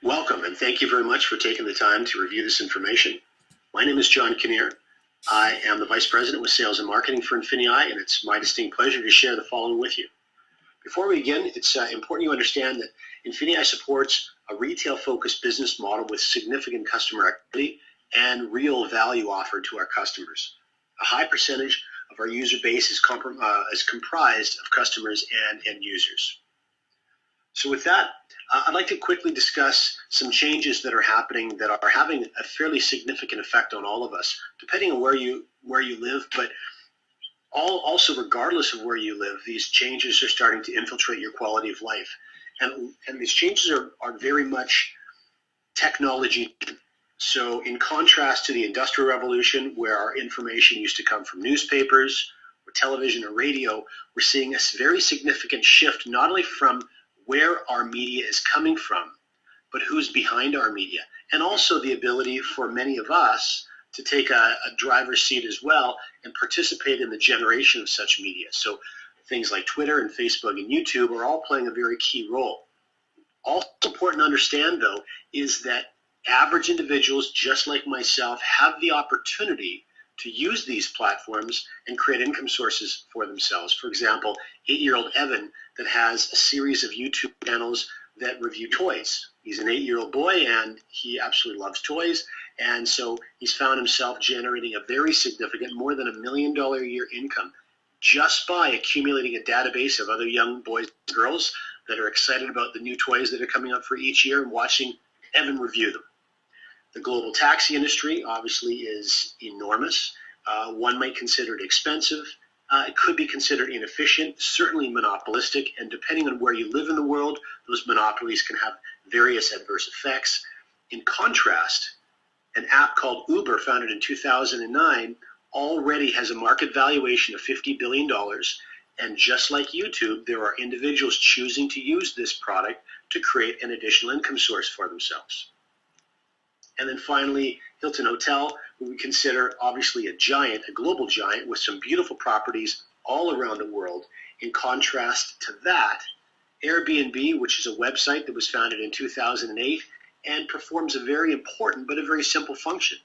Welcome, and thank you very much for taking the time to review this information. My name is John Kinnear. I am the Vice President with Sales and Marketing for INFINii, and it's my distinct pleasure to share the following with you. Before we begin, it's important you understand that INFINii supports a retail-focused business model with significant customer activity and real value offered to our customers. A high percentage of our user base is comprised of customers and end users. So with that, I'd like to quickly discuss some changes that are happening that are having a fairly significant effect on all of us, depending on where you live, but also regardless of where you live, these changes are starting to infiltrate your quality of life. And these changes are very much technology. So in contrast to the Industrial Revolution, where our information used to come from newspapers or television or radio, we're seeing a very significant shift, not only from where our media is coming from, but who's behind our media, and also the ability for many of us to take a driver's seat as well and participate in the generation of such media. So things like Twitter and Facebook and YouTube are all playing a very key role. Also important to understand, though, is that average individuals, just like myself, have the opportunity to use these platforms and create income sources for themselves. For example, 8-year-old Evan that has a series of YouTube channels that review toys. He's an 8-year-old boy and he absolutely loves toys, and so he's found himself generating a very significant, more than $1 million a year income just by accumulating a database of other young boys and girls that are excited about the new toys that are coming up for each year and watching Evan review them. The global taxi industry obviously is enormous. One might consider it expensive. It could be considered inefficient, certainly monopolistic, and depending on where you live in the world, those monopolies can have various adverse effects. In contrast, an app called Uber, founded in 2009, already has a market valuation of $50 billion, and just like YouTube, there are individuals choosing to use this product to create an additional income source for themselves. And then finally, Hilton Hotel, who we consider obviously a giant, a global giant with some beautiful properties all around the world. In contrast to that, Airbnb, which is a website that was founded in 2008 and performs a very important but a very simple function.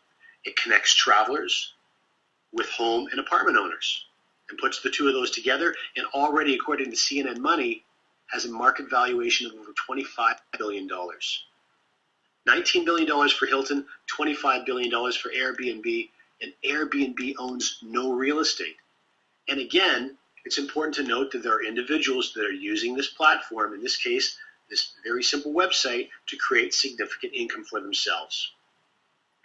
It connects travelers with home and apartment owners and puts the two of those together, and already, according to CNN Money, has a market valuation of over $25 billion. $19 billion for Hilton, $25 billion for Airbnb, and Airbnb owns no real estate. And again, it's important to note that there are individuals that are using this platform, in this case, this very simple website, to create significant income for themselves.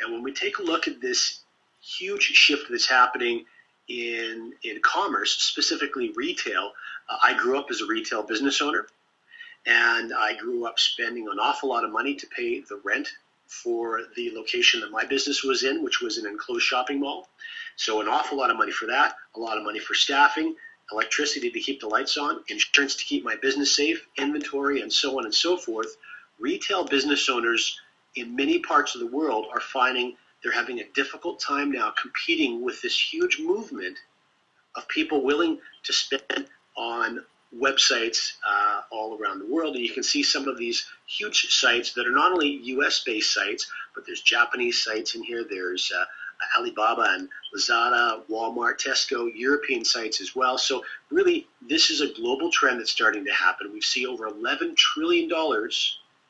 And when we take a look at this huge shift that's happening in commerce, specifically retail, I grew up as a retail business owner. And I grew up spending an awful lot of money to pay the rent for the location that my business was in, which was an enclosed shopping mall. So an awful lot of money for that, a lot of money for staffing, electricity to keep the lights on, insurance to keep my business safe, inventory, and so on and so forth. Retail business owners in many parts of the world are finding they're having a difficult time now competing with this huge movement of people willing to spend on websites all around the world. And you can see some of these huge sites that are not only US-based sites, but there's Japanese sites in here. There's Alibaba and Lazada, Walmart, Tesco, European sites as well. So really, this is a global trend that's starting to happen. We've seen over $11 trillion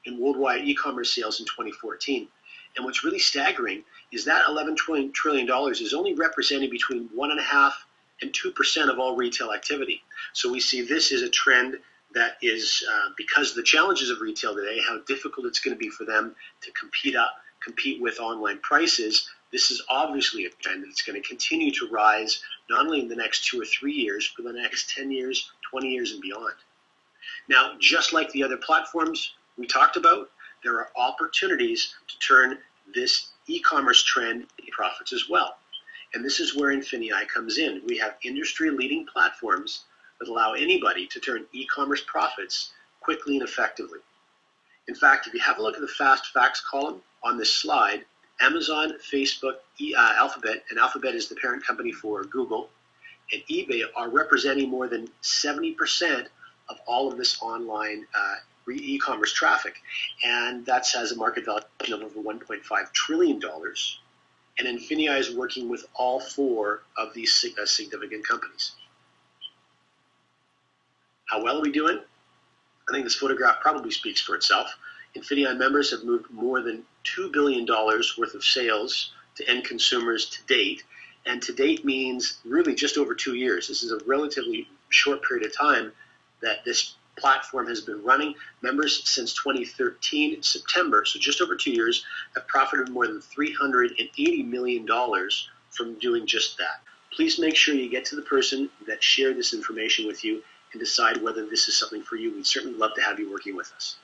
in worldwide e-commerce sales in 2014. And what's really staggering is that $11 trillion is only representing between 1.5% and 2% of all retail activity. So we see this is a trend that is, because of the challenges of retail today, how difficult it's going to be for them to compete with online prices. This is obviously a trend that's going to continue to rise, not only in the next 2 or 3 years, but the next 10 years, 20 years and beyond. Now, just like the other platforms we talked about, there are opportunities to turn this e-commerce trend into profits as well. And this is where INFINii comes in. We have industry-leading platforms that allow anybody to turn e-commerce profits quickly and effectively. In fact, if you have a look at the fast facts column on this slide, Amazon, Facebook, Alphabet, and Alphabet is the parent company for Google, and eBay are representing more than 70% of all of this online e-commerce traffic, and that has a market valuation of over $1.5 trillion. And INFINii is working with all four of these significant companies. How well are we doing? I think this photograph probably speaks for itself. INFINii members have moved more than $2 billion worth of sales to end consumers to date. And to date means really just over 2 years. This is a relatively short period of time that this platform has been running. Members since 2013, September, so just over 2 years, have profited more than $380 million from doing just that. Please make sure you get to the person that shared this information with you and decide whether this is something for you. We'd certainly love to have you working with us.